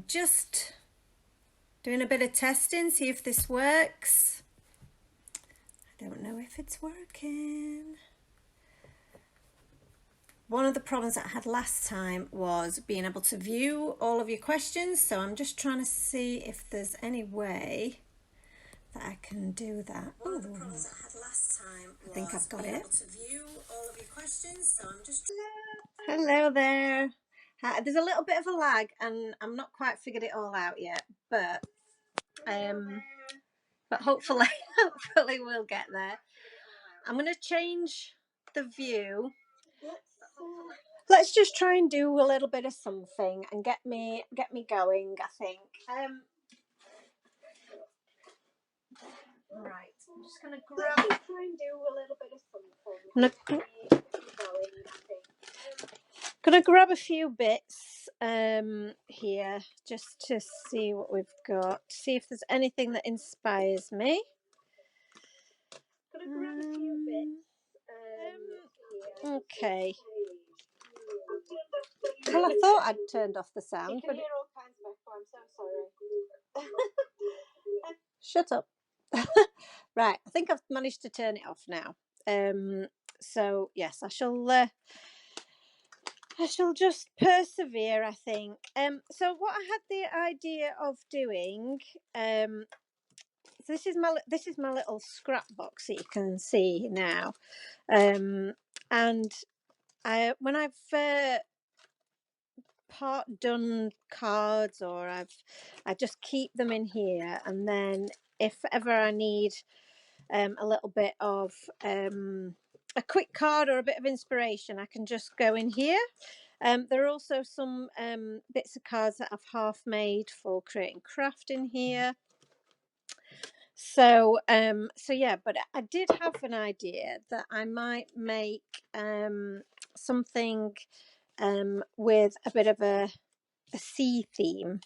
I'm just doing a bit of testing, see if this works. I don't know if it's working. One of the problems that I had last time was being able to view all of your questions, so I'm just trying to see if there's any way that I can do that. One of the problems I had last time was I think I've got it. Able to view all of your questions, so I'm just... Hello there. There's a little bit of a lag and I'm not quite figured it all out yet, but hopefully hopefully we'll get there. I'm going to change the view. Let's just try and do a little bit of something and get me going, I think. Right, I'm just going to try and do a little bit of something. Gonna grab a few bits here just to see what we've got, see if there's anything that inspires me. Gonna grab a few bits okay. Well, I thought I'd turned off the sound. You can hear all kinds of echo. I'm so sorry. Shut up. Right, I think I've managed to turn it off now. So yes, I shall just persevere, I think. So what I had the idea of doing, so this is my little scrap box that you can see now, and when I've done cards, or I just keep them in here, and then if ever I need a little bit of a quick card or a bit of inspiration, I can just go in here. There are also some bits of cards that I've half made for creating craft in here. So yeah, but I did have an idea that I might make something with a bit of a sea theme,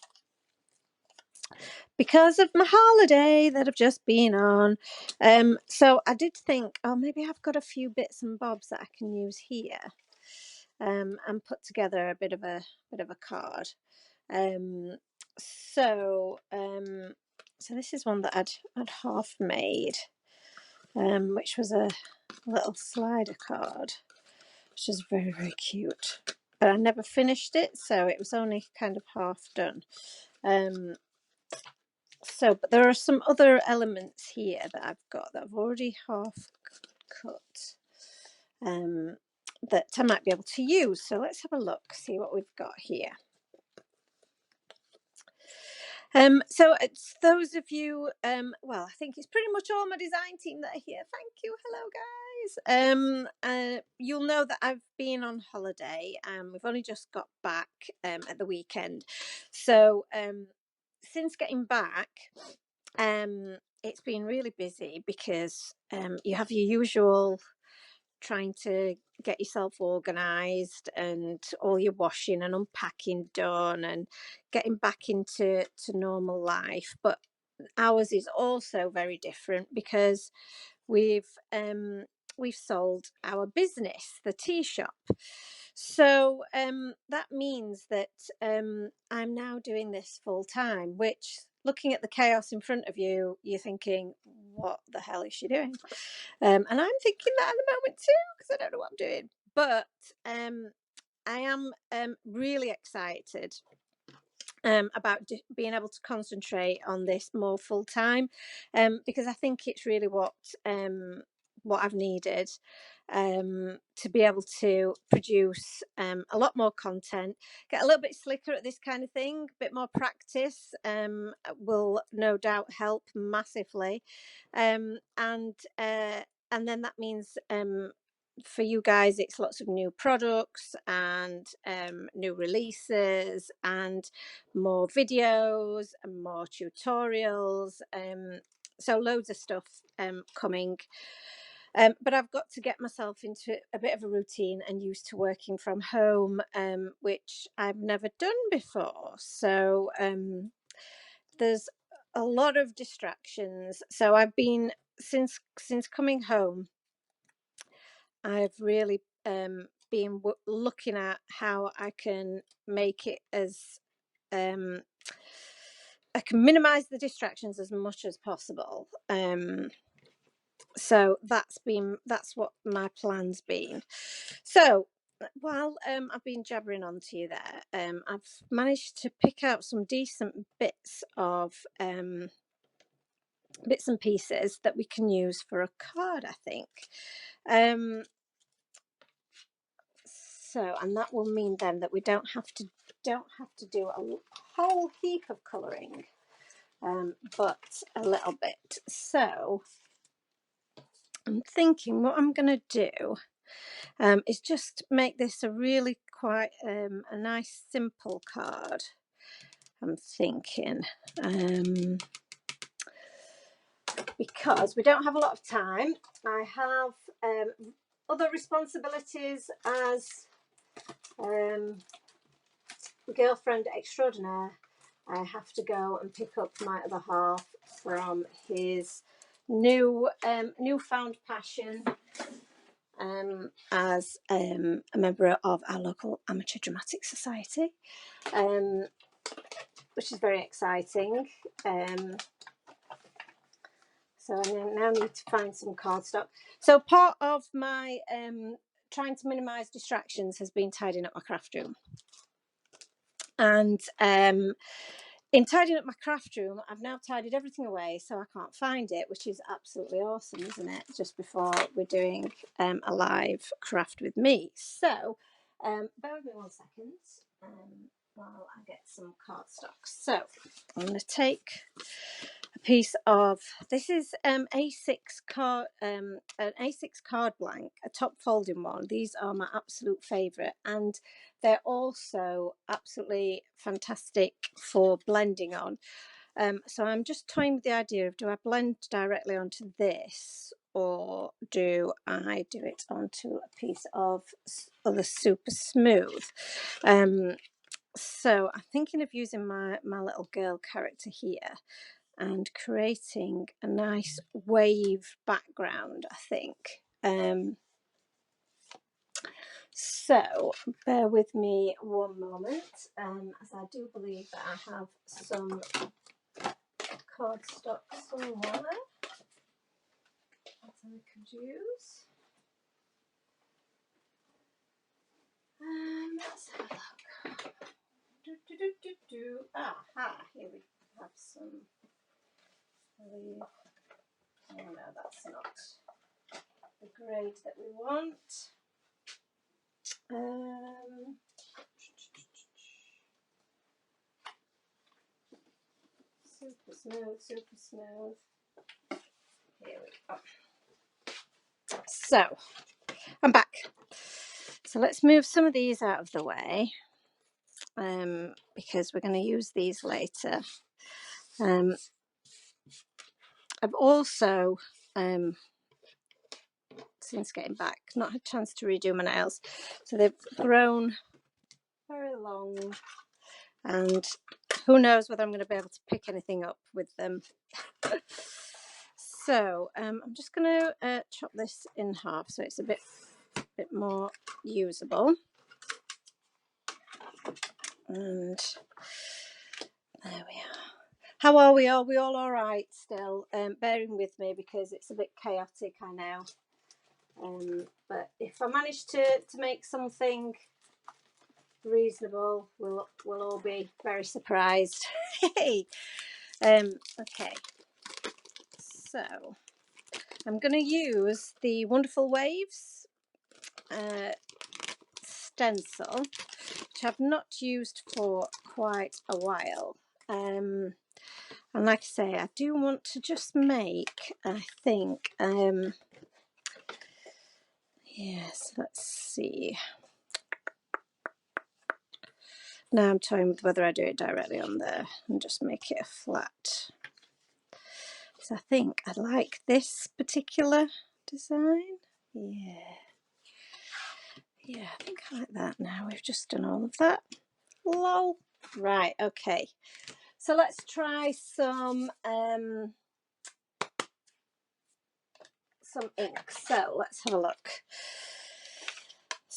because of my holiday that I've just been on. So I did think, oh, maybe I've got a few bits and bobs that I can use here, and put together a bit of a card. So this is one that I'd half made, which was a little slider card, which is very, very cute. But I never finished it, so it was only kind of half done. But there are some other elements here that I've got that I've already half cut, that I might be able to use. So let's have a look, see what we've got here. So it's those of you, well, I think it's pretty much all my design team that are here. Thank you. Hello, guys. You'll know that I've been on holiday. We've only just got back at the weekend. So since getting back, it's been really busy, because you have your usual trying to get yourself organized and all your washing and unpacking done and getting back into normal life. But ours is also very different, because we've sold our business, the tea shop. So that means that I'm now doing this full time, which, looking at the chaos in front of you, you're thinking, what the hell is she doing? And I'm thinking that at the moment too, because I don't know what I'm doing. But I am really excited about being able to concentrate on this more full time, because I think it's really what I've needed, to be able to produce a lot more content, get a little bit slicker at this kind of thing. A bit more practice will no doubt help massively, and then that means for you guys, it's lots of new products and new releases and more videos and more tutorials. So loads of stuff coming. But I've got to get myself into a bit of a routine and used to working from home, which I've never done before. So there's a lot of distractions. So I've been, since coming home, I've really been looking at how I can make it as I can minimize the distractions as much as possible. So that's what my plan's been. So while I've been jabbering on to you there, I've managed to pick out some decent bits and pieces that we can use for a card, I think. So, and that will mean then that we don't have to do a whole heap of colouring, but a little bit. So I'm thinking what I'm going to do is just make this a really quite a nice simple card. I'm thinking because we don't have a lot of time. I have other responsibilities as girlfriend extraordinaire. I have to go and pick up my other half from his newfound passion as a member of our local amateur dramatic society, which is very exciting. So I now need to find some cardstock. So part of my trying to minimise distractions has been tidying up my craft room. And in tidying up my craft room, I've now tidied everything away so I can't find it, which is absolutely awesome, isn't it? Just before we're doing a live craft with me. So bear with me 1 second while I get some cardstock. So I'm going to take a piece of, this is A6 card, an A6 card blank, a top folding one. These are my absolute favourite, and they're also absolutely fantastic for blending on. So I'm just toying with the idea of, do I blend directly onto this, or do I do it onto a piece of other super smooth? So I'm thinking of using my little girl character here and creating a nice wave background, I think. So bear with me 1 moment, as I do believe that I have some cardstock somewhere that I could use. Let's have a look. Aha, here we have some. Oh no, that's not the grade that we want. Super smooth, super smooth. Here we go. So I'm back. So let's move some of these out of the way, because we're going to use these later. I've also, since getting back, not had a chance to redo my nails. So they've grown very long, and who knows whether I'm going to be able to pick anything up with them. So I'm just going to chop this in half so it's a bit more usable. And there we are. How are we? Are we all right still? Bearing with me because it's a bit chaotic, I know. But if I manage to make something reasonable, we'll all be very surprised. Hey. Okay. So I'm going to use the Wonderful Waves stencil, which I've not used for quite a while. And like I say, I do want to just make, I think, yes, let's see. Now I'm toying with whether I do it directly on there and just make it a flat. So I think I like this particular design. Yeah, I think I like that now. We've just done all of that. Lol. Right, okay. So let's try some ink. So let's have a look.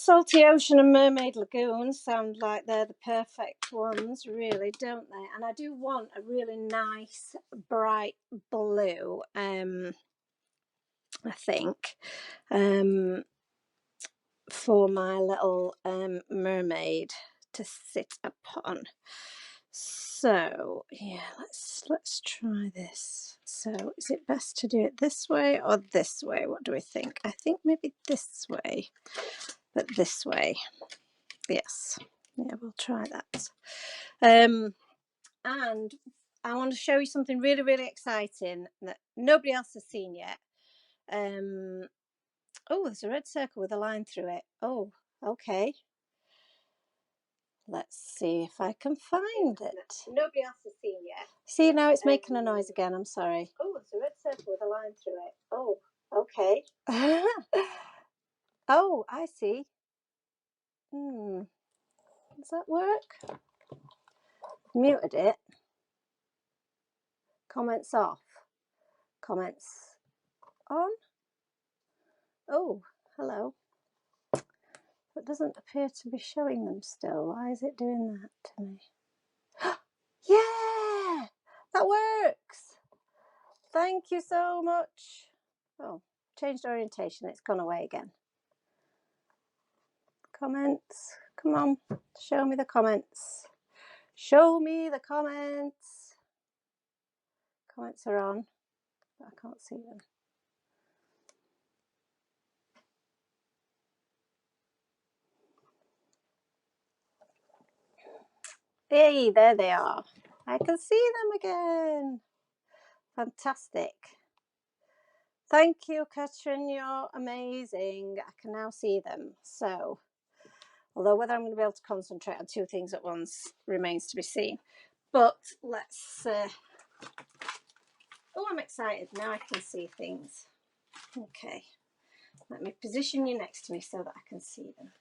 Salty Ocean and Mermaid Lagoon sound like they're the perfect ones, really, don't they? And I do want a really nice bright blue, I think, for my little mermaid to sit upon. So yeah, let's try this. So is it best to do it this way or this way? What do we think? I think maybe this way, but this way. Yes, yeah, we'll try that. And I want to show you something really, really exciting that nobody else has seen yet. Oh, there's a red circle with a line through it. Oh, okay. Let's see if I can find it. Nobody else has seen yet. See, now it's making a noise again. I'm sorry. Oh, there's a red circle with a line through it. Oh, okay. Oh, I see. Does that work? Muted it. Comments off. Comments on. Oh, hello. It doesn't appear to be showing them still. Why is it doing that to me? Yeah, that works. Thank you so much. Oh, changed orientation. It's gone away again. Comments. Come on, show me the comments. Show me the comments. Comments are on, but I can't see them. Hey, there they are. I can see them again. Fantastic. Thank you, Katrin. You're amazing. I can now see them. So, although whether I'm going to be able to concentrate on two things at once remains to be seen. But let's... Oh, I'm excited. Now I can see things. Okay. Let me position you next to me so that I can see them.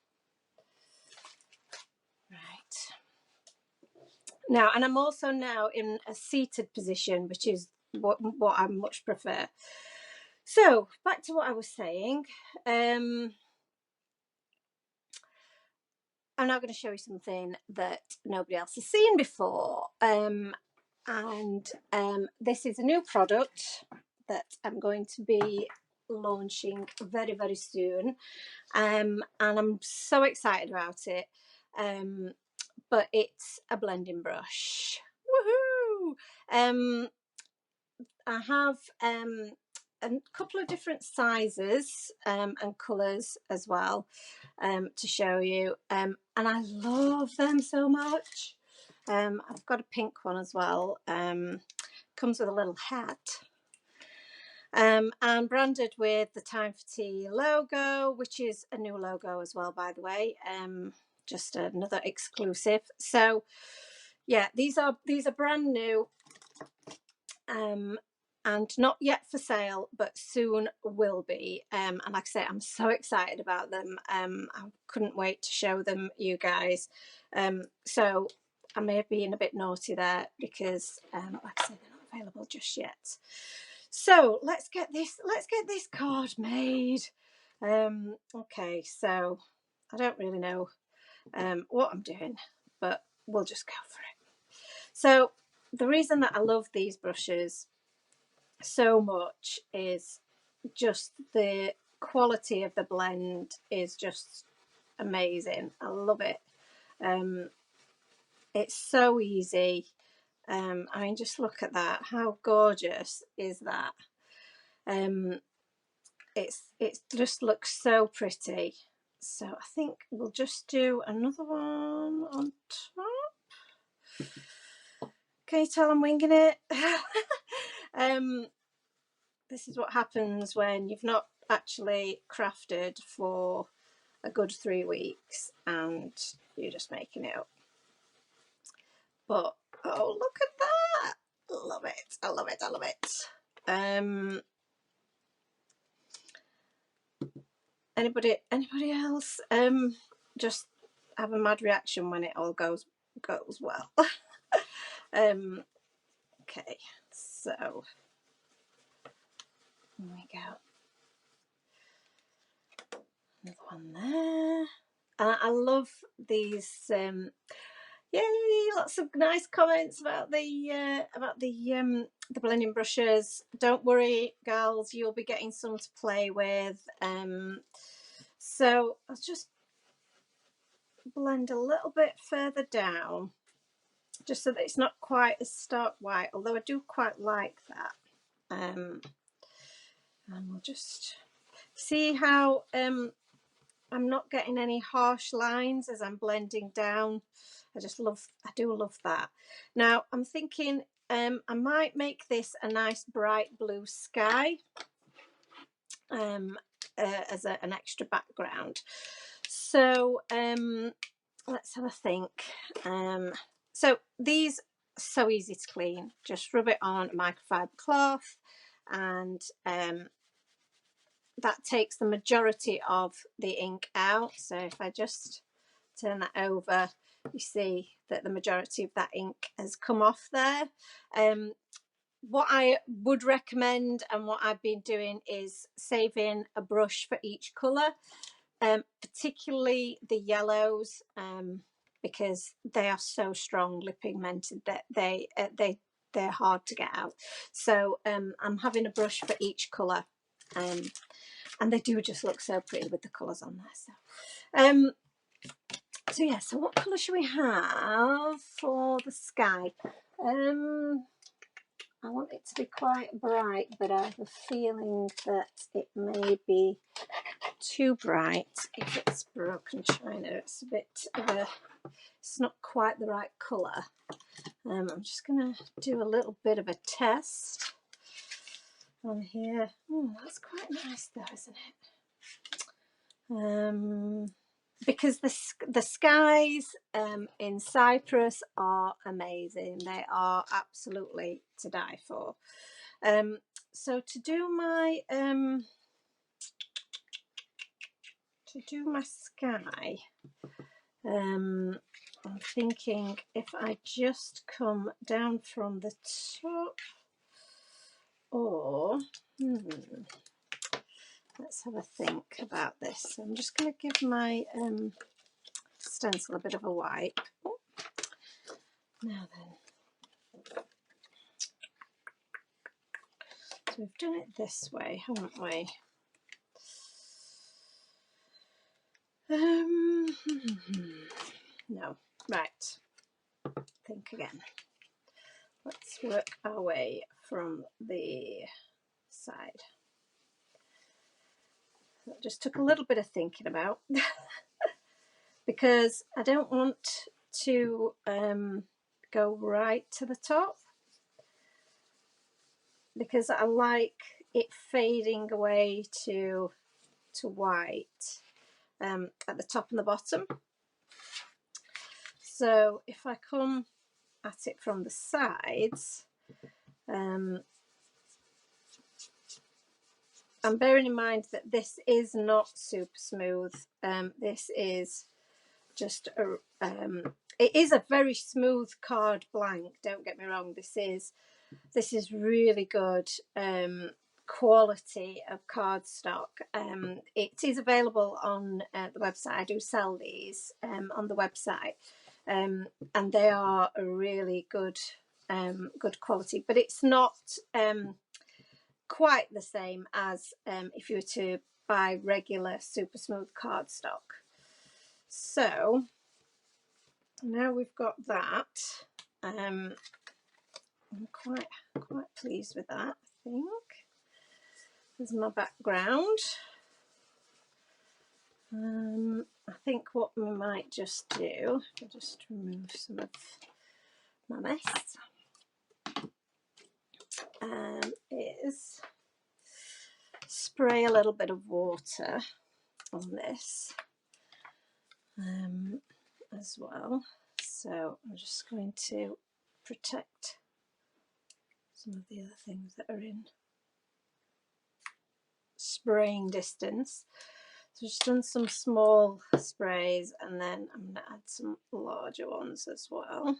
Right. Now, and I'm also now in a seated position, which is what I much prefer. So, back to what I was saying. I'm now going to show you something that nobody else has seen before. This is a new product that I'm going to be launching very, very soon. And I'm so excited about it. But it's a blending brush. Woohoo! I have a couple of different sizes and colours as well to show you, and I love them so much. I've got a pink one as well. Comes with a little hat, and branded with the T4TD logo, which is a new logo as well, by the way. Just another exclusive. So yeah, these are brand new. And not yet for sale, but soon will be. And like I say, I'm so excited about them. I couldn't wait to show them you guys. So I may have been a bit naughty there because, like I say, they're not available just yet. So let's get this card made. Okay, so I don't really know what I'm doing, but we'll just go for it. So the reason that I love these brushes so much is just the quality of the blend is just amazing. I love it. It's so easy. I mean, just look at that. How gorgeous is that? It just looks so pretty. So I think we'll just do another one on top. Can you tell I'm winging it? This is what happens when you've not actually crafted for a good 3 weeks and you're just making it up. But oh, look at that! Love it! I love it! I love it! Anybody else just have a mad reaction when it all goes well? Okay, so there we go. Another one there. I love these. Yay! Lots of nice comments about the blending brushes. Don't worry, girls, you'll be getting some to play with. So I'll just blend a little bit further down, just so that it's not quite as stark white. Although I do quite like that. And we'll just see how I'm not getting any harsh lines as I'm blending down. I do love that. Now I'm thinking I might make this a nice bright blue sky as an extra background. So let's have a think. So these are so easy to clean. Just rub it on a microfiber cloth, and that takes the majority of the ink out. So if I just turn that over, you see that the majority of that ink has come off there. What I would recommend, and what I've been doing, is saving a brush for each colour, particularly the yellows, because they are so strongly pigmented that they're hard to get out. So I'm having a brush for each colour, and they do just look so pretty with the colours on there. So yeah, so what colour should we have for the sky? I want it to be quite bright, but I have a feeling that it may be too bright if it's broken china. It's a bit of a, it's not quite the right colour. I'm just going to do a little bit of a test on here. Oh, that's quite nice though, isn't it? Because the skies in Cyprus are amazing. They are absolutely to die for. So to do my sky, I'm thinking if I just come down from the top, or let's have a think about this. I'm just going to give my stencil a bit of a wipe. Oh. Now then, so we've done it this way, haven't we? No, right. Think again. Let's work our way from the side. That just took a little bit of thinking about because I don't want to go right to the top, because I like it fading away to white at the top and the bottom. So if I come at it from the sides, I'm bearing in mind that this is not super smooth. This is just it is a very smooth card blank, don't get me wrong. This is really good quality of cardstock. It is available on the website. I do sell these on the website, and they are a really good good quality, but it's not quite the same as if you were to buy regular super smooth cardstock. So now we've got that. I'm quite pleased with that, I think. There's my background. I think what we might just do, I'll just remove some of my mess, is spray a little bit of water on this as well. So I'm just going to protect some of the other things that are in spraying distance. So just done some small sprays, and then I'm going to add some larger ones as well.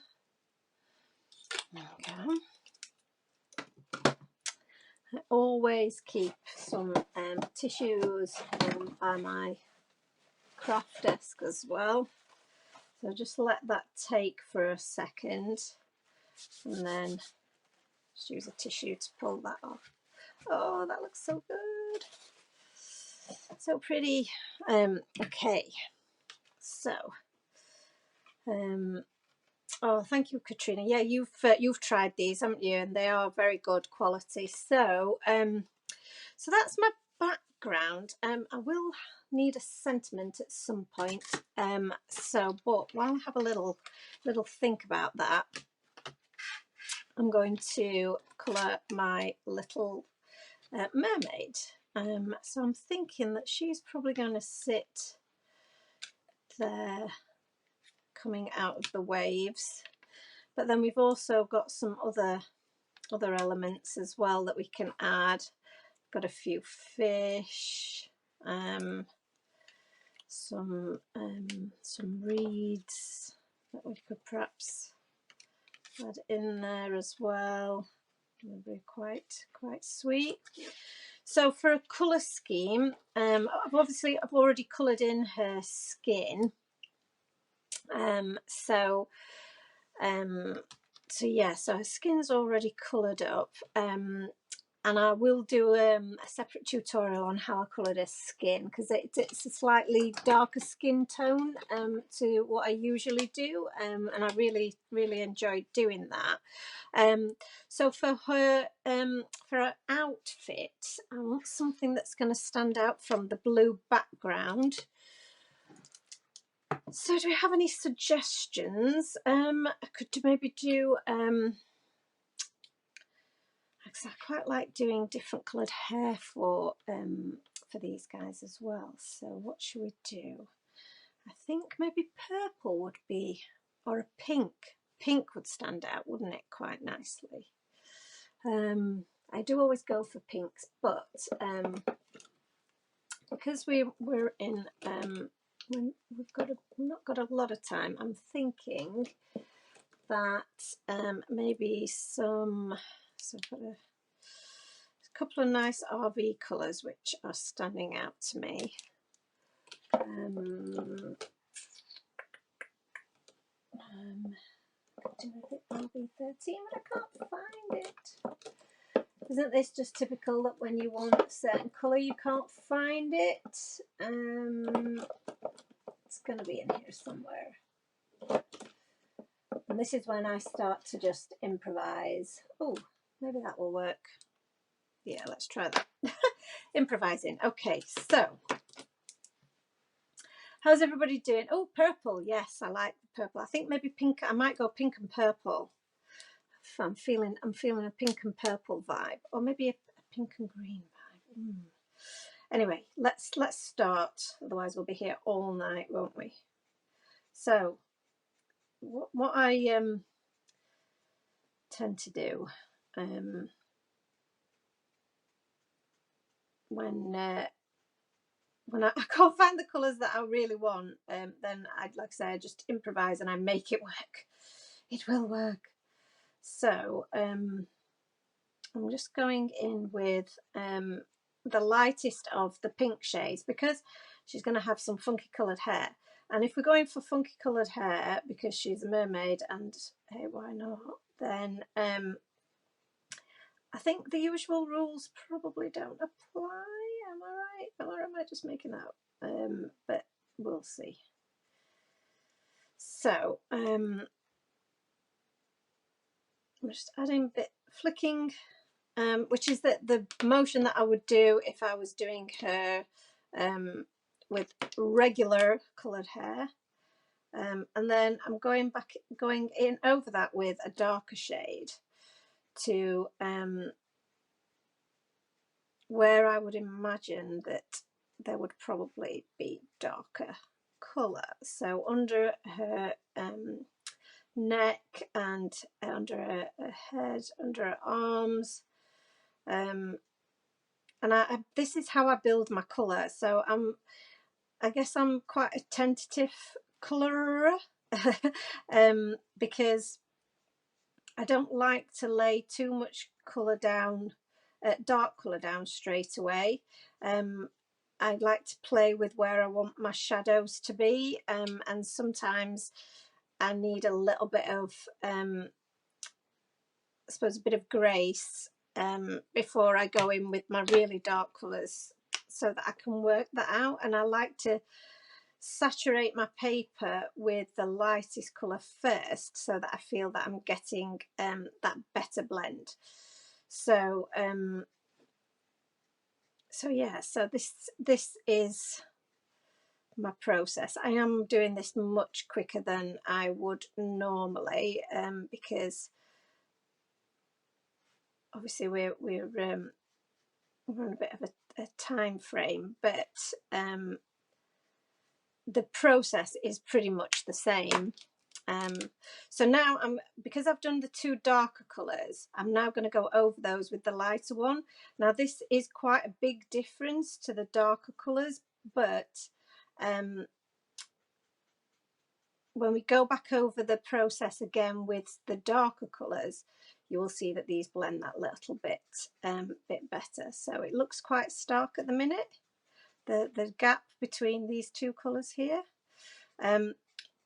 Okay. I always keep some tissues by my craft desk as well. So just let that take for a second, and then just use a tissue to pull that off. Oh, that looks so good. So pretty. Okay, so oh, thank you, Katrina. Yeah, you've tried these, haven't you? And they are very good quality. So so that's my background. I will need a sentiment at some point. So but while I have a little think about that, I'm going to colour my little mermaid. So I'm thinking that she's probably going to sit there, coming out of the waves. But then we've also got some other elements as well that we can add. Got a few fish, some reeds that we could perhaps add in there as well. It'll be quite sweet. So for a colour scheme, I've already coloured in her skin. So yeah, so her skin's already coloured up. And I will do a separate tutorial on how I coloured her skin, because it's a slightly darker skin tone to what I usually do, and I really enjoyed doing that. So for her outfit, I want something that's going to stand out from the blue background. So do we have any suggestions? I could maybe do because I quite like doing different coloured hair for these guys as well. So what should we do? I think maybe purple would be, or a pink. Pink would stand out, wouldn't it, quite nicely? I do always go for pinks, but because we're in we've not got a lot of time, I'm thinking that maybe some. So I've got a couple of nice RV colours which are standing out to me. RV13, but I can't find it. Isn't this just typical that when you want a certain colour you can't find it? It's going to be in here somewhere. And this is when I start to just improvise. Oh, maybe that will work. Yeah, let's try that. Improvising. Okay, so how's everybody doing? Oh, purple. Yes, I like the purple. I think maybe pink. I might go pink and purple. I'm feeling a pink and purple vibe, or maybe a pink and green vibe. Anyway, let's start. Otherwise, we'll be here all night, won't we? So, what I tend to do when I can't find the colours that I really want, then like I say, I just improvise and I make it work. It will work. So I'm just going in with the lightest of the pink shades, because she's going to have some funky coloured hair. And if we're going for funky coloured hair because she's a mermaid, and hey, why not, then I think the usual rules probably don't apply. Am I right? Or am I just making out? But we'll see. So I'm just adding a bit flicking, which is the motion that I would do if I was doing her with regular coloured hair. And then I'm going in over that with a darker shade to where I would imagine that there would probably be darker colour. So under her neck and under her head, under her arms, and this is how I build my colour. So I guess I'm quite a tentative colourer because I don't like to lay too much colour down, dark colour down straight away. I like to play with where I want my shadows to be, and sometimes I need a little bit of, I suppose, a bit of grace before I go in with my really dark colours, so that I can work that out. And I like to saturate my paper with the lightest colour first, so that I feel that I'm getting that better blend. So so yeah, so this is my process. I am doing this much quicker than I would normally, because obviously we're on a bit of a time frame, but the process is pretty much the same. So now because I've done the two darker colours, I'm now going to go over those with the lighter one. Now this is quite a big difference to the darker colours, but when we go back over the process again with the darker colours, you will see that these blend that little bit better. So it looks quite stark at the minute, the gap between these two colours here.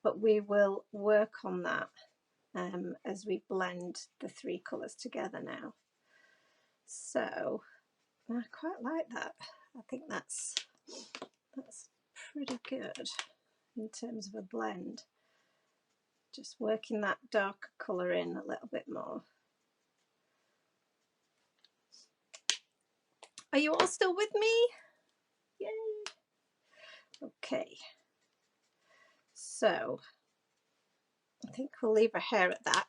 But we will work on that as we blend the three colours together now. So I quite like that. I think that's pretty good in terms of a blend. Just working that darker colour in a little bit more. Are you all still with me? Yay! Okay. So I think we'll leave our hair at that.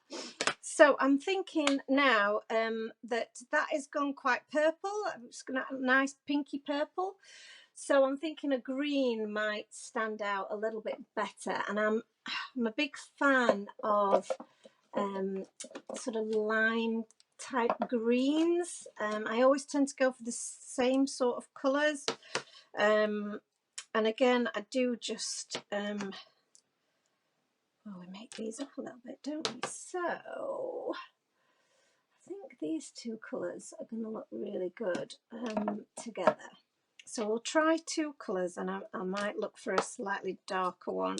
So I'm thinking now that is gone quite purple. It's got a nice pinky purple. So I'm thinking a green might stand out a little bit better. And I'm a big fan of sort of lime type greens. I always tend to go for the same sort of colours. And again, I do just we make these up a little bit, don't we? So I think these two colours are going to look really good together. So we'll try two colours, and I might look for a slightly darker one.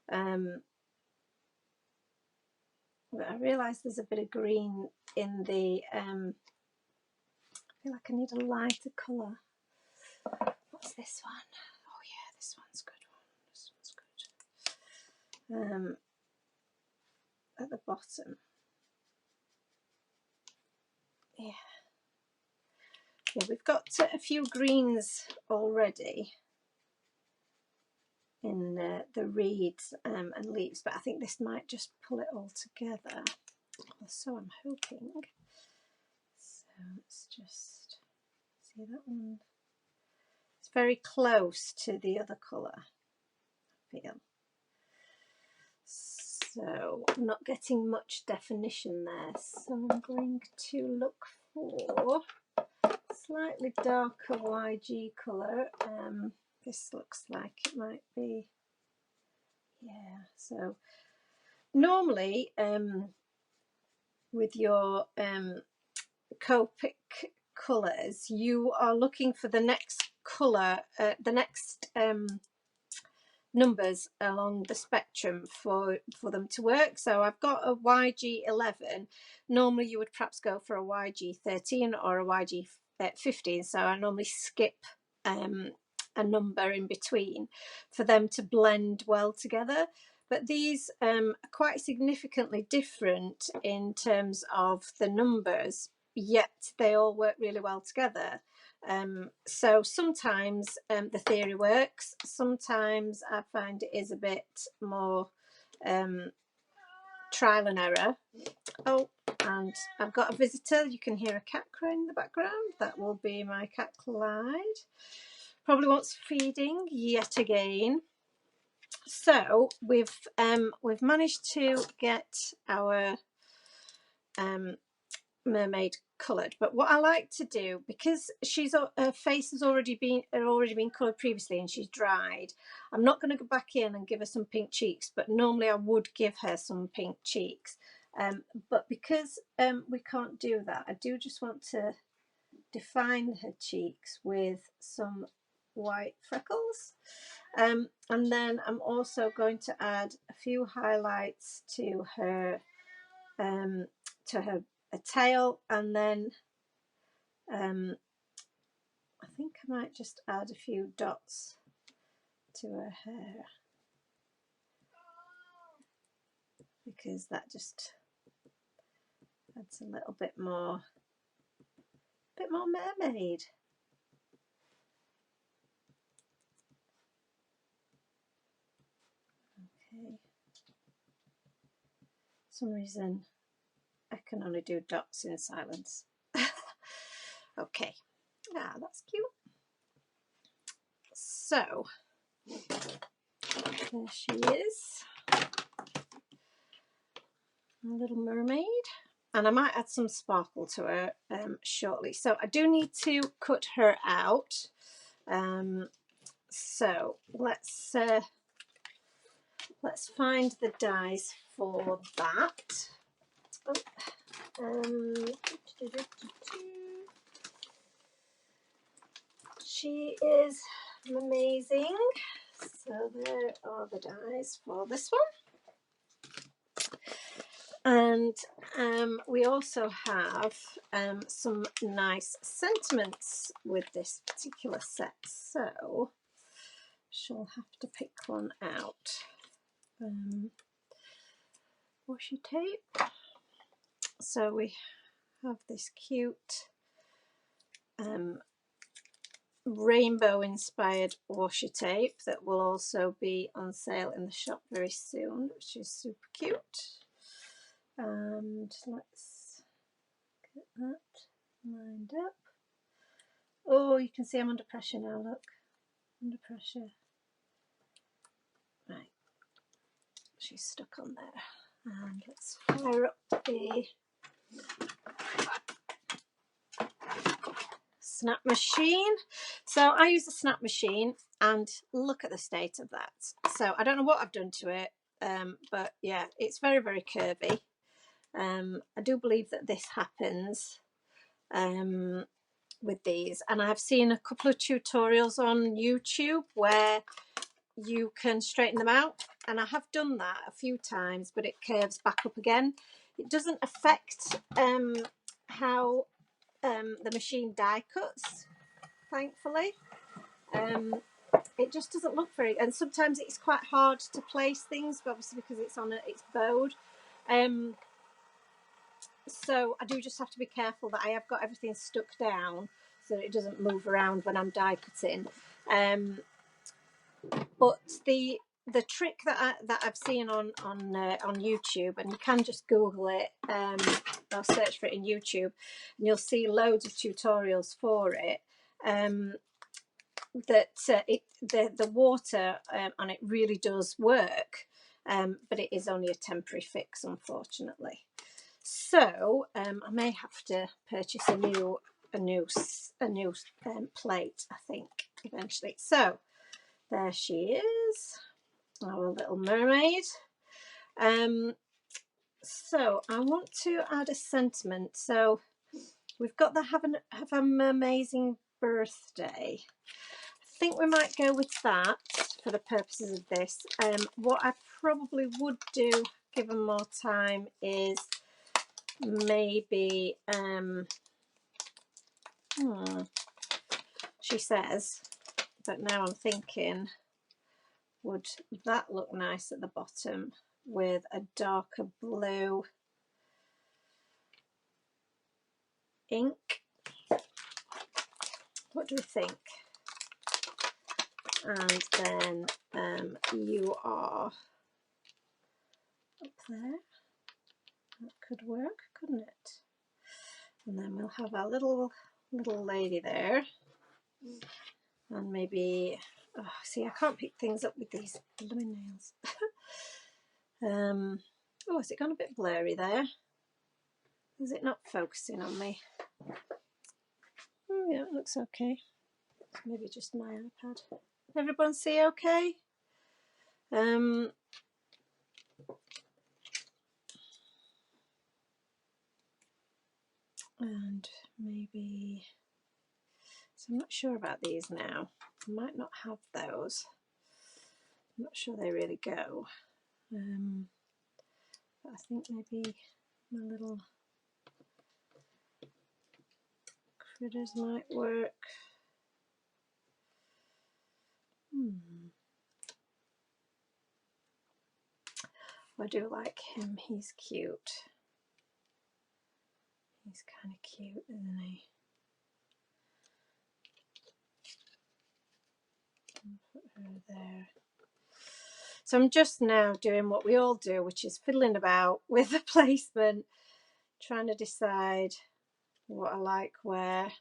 But I realise there's a bit of green in the, I feel like I need a lighter colour. What's this one? Oh yeah, this one's good one. This one's good. At the bottom. Yeah. Yeah, we've got a few greens already in the reeds and leaves, but I think this might just pull it all together. So I'm hoping. So let's just see that one. It's very close to the other colour, I feel. So I'm not getting much definition there. So I'm going to look for slightly darker YG colour. This looks like it might be, yeah. So normally with your Copic colours, you are looking for the next colour, the next numbers along the spectrum for them to work. So I've got a YG11. Normally you would perhaps go for a YG13 or a YG15. So I normally skip a number in between for them to blend well together. But these are quite significantly different in terms of the numbers, yet they all work really well together. So sometimes the theory works, sometimes I find it is a bit more trial and error. Oh, and I've got a visitor. You can hear a cat crowing in the background. That will be my cat Clyde. Probably wants feeding yet again. So we've managed to get our mermaid coloured, but what I like to do, because her face has already been coloured previously and she's dried, I'm not going to go back in and give her some pink cheeks, but normally I would give her some pink cheeks, but because we can't do that, I do just want to define her cheeks with some white freckles. And then I'm also going to add a few highlights to her tail, and then I think I might just add a few dots to her hair, because that just adds a little bit more mermaid. Okay. For some reason I can only do dots in silence. Okay. Ah, that's cute. So there she is, a little mermaid, and I might add some sparkle to her shortly. So I do need to cut her out. So let's find the dies for that. She is amazing. So there are the dies for this one. And we also have some nice sentiments with this particular set. So she'll have to pick one out. Washi tape. So we have this cute rainbow inspired washi tape that will also be on sale in the shop very soon, which is super cute. And let's get that lined up. Oh, you can see I'm under pressure now, look, under pressure. Right, she's stuck on there. And let's fire up the snap machine. So I use a snap machine, and look at the state of that. So I don't know what I've done to it, but yeah, it's very, very curvy. I do believe that this happens with these, and I've seen a couple of tutorials on YouTube where you can straighten them out, and I have done that a few times, but it curves back up again. It doesn't affect how the machine die cuts, thankfully. It just doesn't look very, and sometimes it's quite hard to place things, but obviously because it's bowed. So I do just have to be careful that I have got everything stuck down so that it doesn't move around when I'm die cutting. But the trick that I've seen on YouTube, and you can just Google it or search for it in YouTube, and you'll see loads of tutorials for it. The water on it really does work, but it is only a temporary fix, unfortunately. So I may have to purchase a new plate, I think, eventually. So there she is, our little mermaid. So I want to add a sentiment. So we've got the have a mermazing birthday. I think we might go with that for the purposes of this. What I probably would do, given more time, is maybe she says, but now I'm thinking, would that look nice at the bottom with a darker blue ink? What do we think? And then you are up there. That could work, couldn't it? And then we'll have our little lady there. And maybe, oh, see, I can't pick things up with these blooming nails. Oh, has it gone a bit blurry there? Is it not focusing on me? Oh, yeah, it looks okay. Maybe just my iPad. Everyone see okay? And maybe, so I'm not sure about these now. I might not have those. I'm not sure they really go. But I think maybe my little critters might work. I do like him. He's cute. He's kind of cute, isn't he? Put her there. So I'm just now doing what we all do, which is fiddling about with the placement, trying to decide what I like where,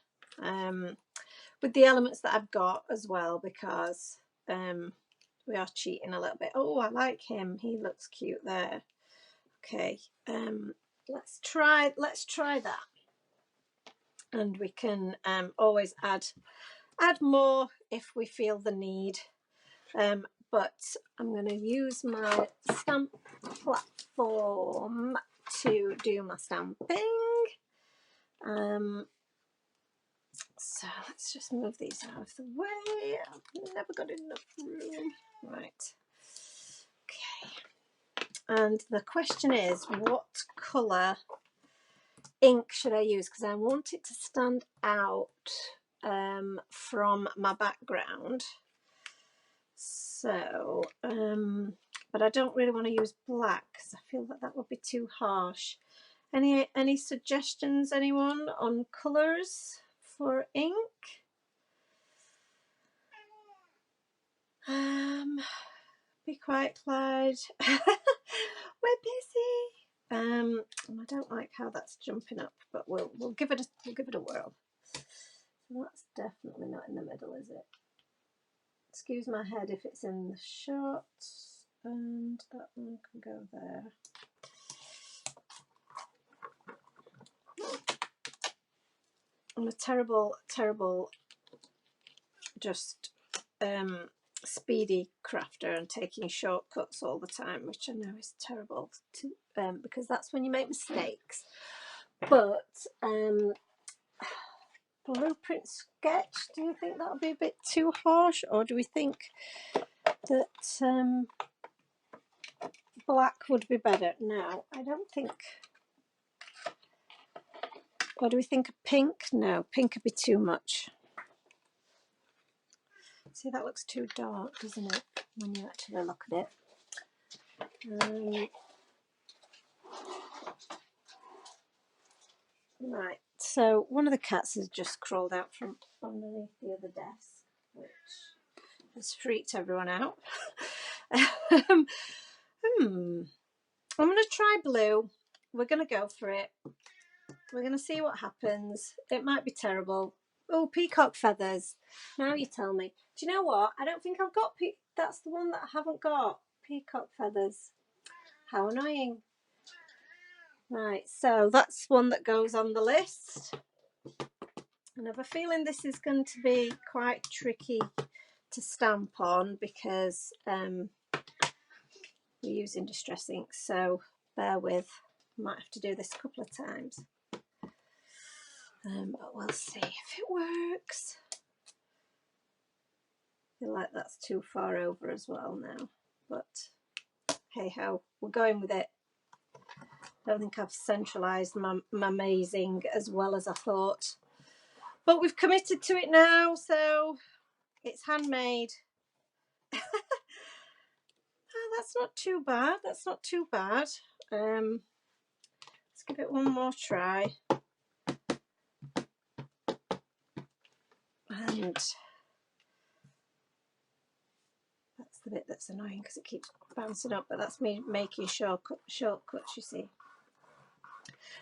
with the elements that I've got as well, because we are cheating a little bit. Oh, I like him. He looks cute there. Okay, let's try that, and we can always add more if we feel the need. But I'm going to use my stamp platform to do my stamping. So let's just move these out of the way. I've never got enough room. Right. Okay. And the question is, what colour ink should I use? Because I want it to stand out from my background. So, but I don't really want to use black because I feel that would be too harsh. Any suggestions, anyone, on colours for ink? Be quiet, Clyde. We're busy. And I don't like how that's jumping up, but we'll give it a whirl. So that's definitely not in the middle, is it? Excuse my head if it's in the shot, and that one can go there. I'm a terrible just speedy crafter and taking shortcuts all the time, which I know is terrible because that's when you make mistakes. But blueprint sketch, do you think that'll be a bit too harsh, or do we think that black would be better? No, I don't think. Or do we think of pink? No, pink would be too much. See, that looks too dark, doesn't it, when you actually look at it? Right, so one of the cats has just crawled out from underneath the other desk, which has freaked everyone out. I'm going to try blue. We're going to go for it. We're going to see what happens. It might be terrible. Oh, peacock feathers. Now you tell me. Do you know what? I don't think I've got that's the one that I haven't got. Peacock feathers. How annoying. Right, so that's one that goes on the list. And I have a feeling this is going to be quite tricky to stamp on because we're using distress ink, so bear with. Might have to do this a couple of times. But we'll see if it works. I feel like that's too far over as well now, but hey ho, we're going with it. I don't think I've centralised my Mermazing as well as I thought, but we've committed to it now, so it's handmade. Oh, that's not too bad. That's not too bad. Let's give it one more try. And that's the bit that's annoying because it keeps bouncing up, but that's me making shortcuts, you see.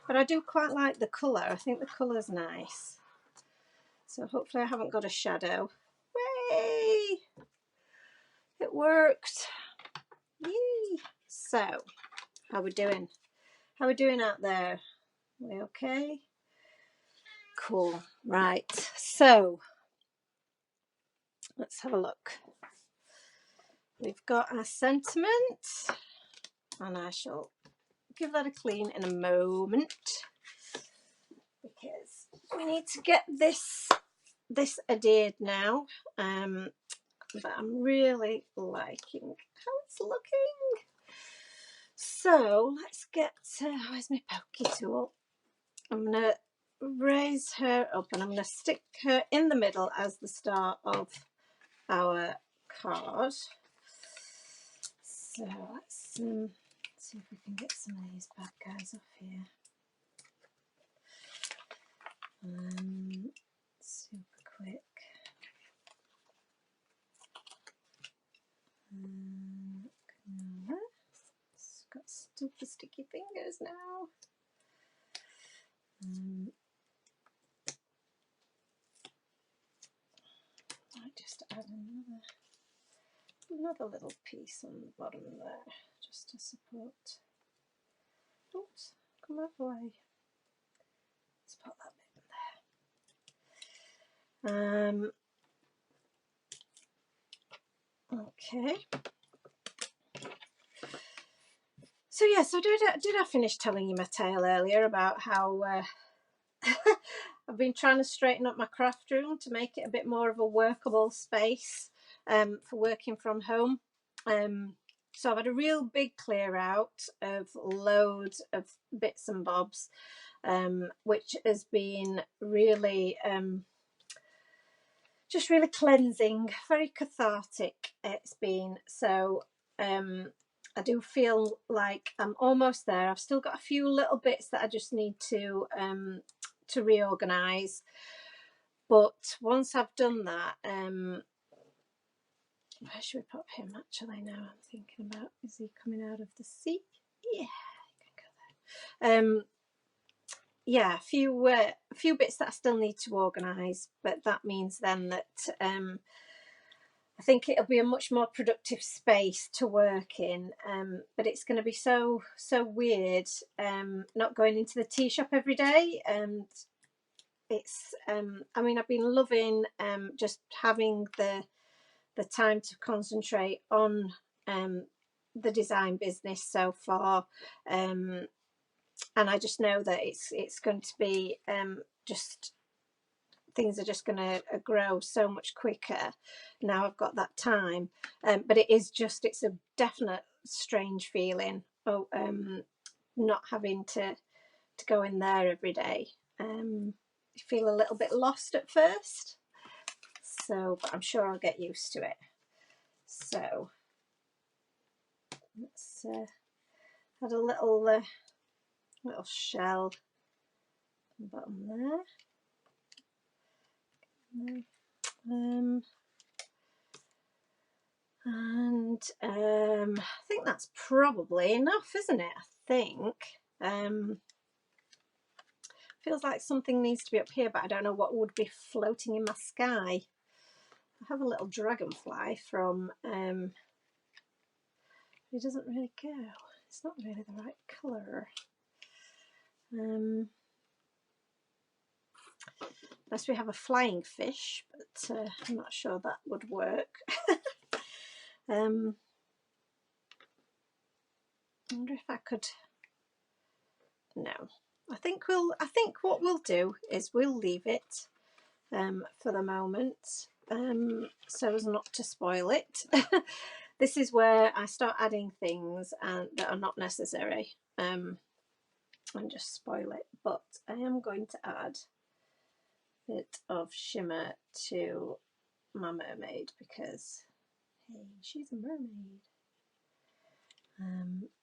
But I do quite like the colour. I think the colour's nice. So hopefully I haven't got a shadow. Way! It worked. Yay! So, how we doing? How we doing out there? We okay? Cool. Right. So, let's have a look. We've got our sentiment, and I shall give that a clean in a moment because we need to get this this adhered now, but I'm really liking how it's looking. So let's get, where's my pokey tool? I'm going to raise her up and I'm going to stick her in the middle as the star of our card. So let's see if we can get some of these bad guys off here. Super quick. It's got super sticky fingers now. I just add another little piece on the bottom there, just to support. Oops, come out of the way. Let's put that bit in there. Okay. So yes, did I finish telling you my tale earlier about how I've been trying to straighten up my craft room to make it a bit more of a workable space for working from home. So I've had a real big clear out of loads of bits and bobs, which has been really just really cleansing, very cathartic it's been. So I do feel like I'm almost there. I've still got a few little bits that I just need to reorganize, but once I've done that, where should we put him actually now? I'm thinking about, is he coming out of the sea? Yeah, he can go there. Yeah, a few bits that I still need to organise, but that means then that I think it'll be a much more productive space to work in. But it's going to be so weird not going into the tea shop every day, and it's I mean, I've been loving just having the time to concentrate on the design business so far, and I just know that it's going to be just things are just going to grow so much quicker now I've got that time. But it's a definite strange feeling not having to go in there every day. You feel a little bit lost at first, so but I'm sure I'll get used to it. So let's add a little shell at the bottom there. And I think that's probably enough, isn't it? I think feels like something needs to be up here, but I don't know what would be floating in my sky. I have a little dragonfly from it doesn't really go, it's not really the right colour. Unless we have a flying fish, but I'm not sure that would work. I wonder if I could. No, I think what we'll do is we'll leave it for the moment, so as not to spoil it. This is where I start adding things that are not necessary and just spoil it. But I am going to add a bit of shimmer to my mermaid because, hey, she's a mermaid.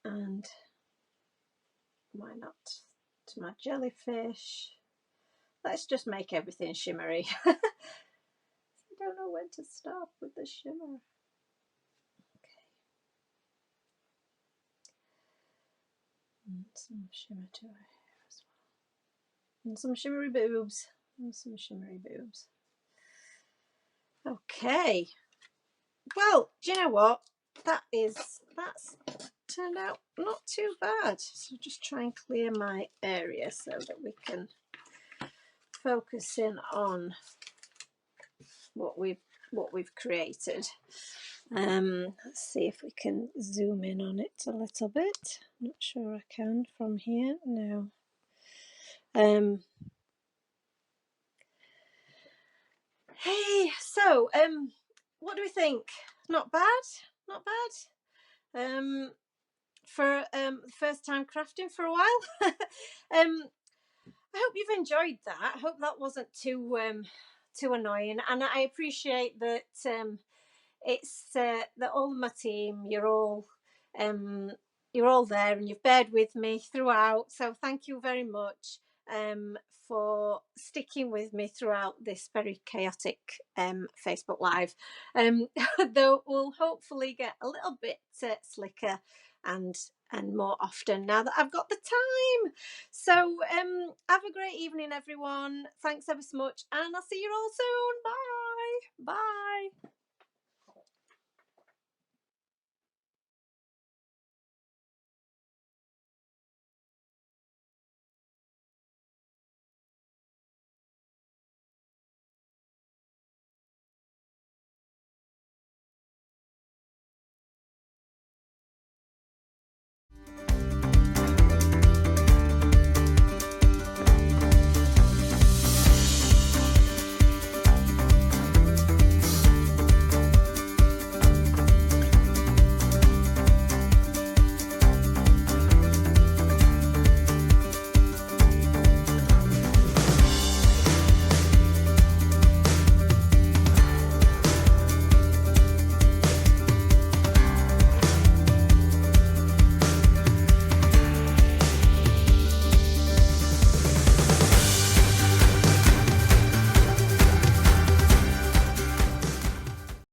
And why not to my jellyfish? Let's just make everything shimmery. I don't know when to stop with the shimmer. Okay. And some shimmer to her hair as well. And some shimmery boobs. And some shimmery boobs. Okay. Well, do you know what? That's turned out not too bad. So just try and clear my area so that we can focus in on what we've created. Let's see if we can zoom in on it a little bit. I'm not sure I can from here. No. Hey, so what do we think? Not bad, not bad. For the first time crafting for a while. I hope you've enjoyed that. I hope that wasn't too annoying, and I appreciate that. It's that all my team, um, you're all there, and you've bared with me throughout. So thank you very much for sticking with me throughout this very chaotic Facebook Live. Though we'll hopefully get a little bit slicker and more often now that I've got the time. So have a great evening, everyone. Thanks ever so much, and I'll see you all soon. Bye. Bye.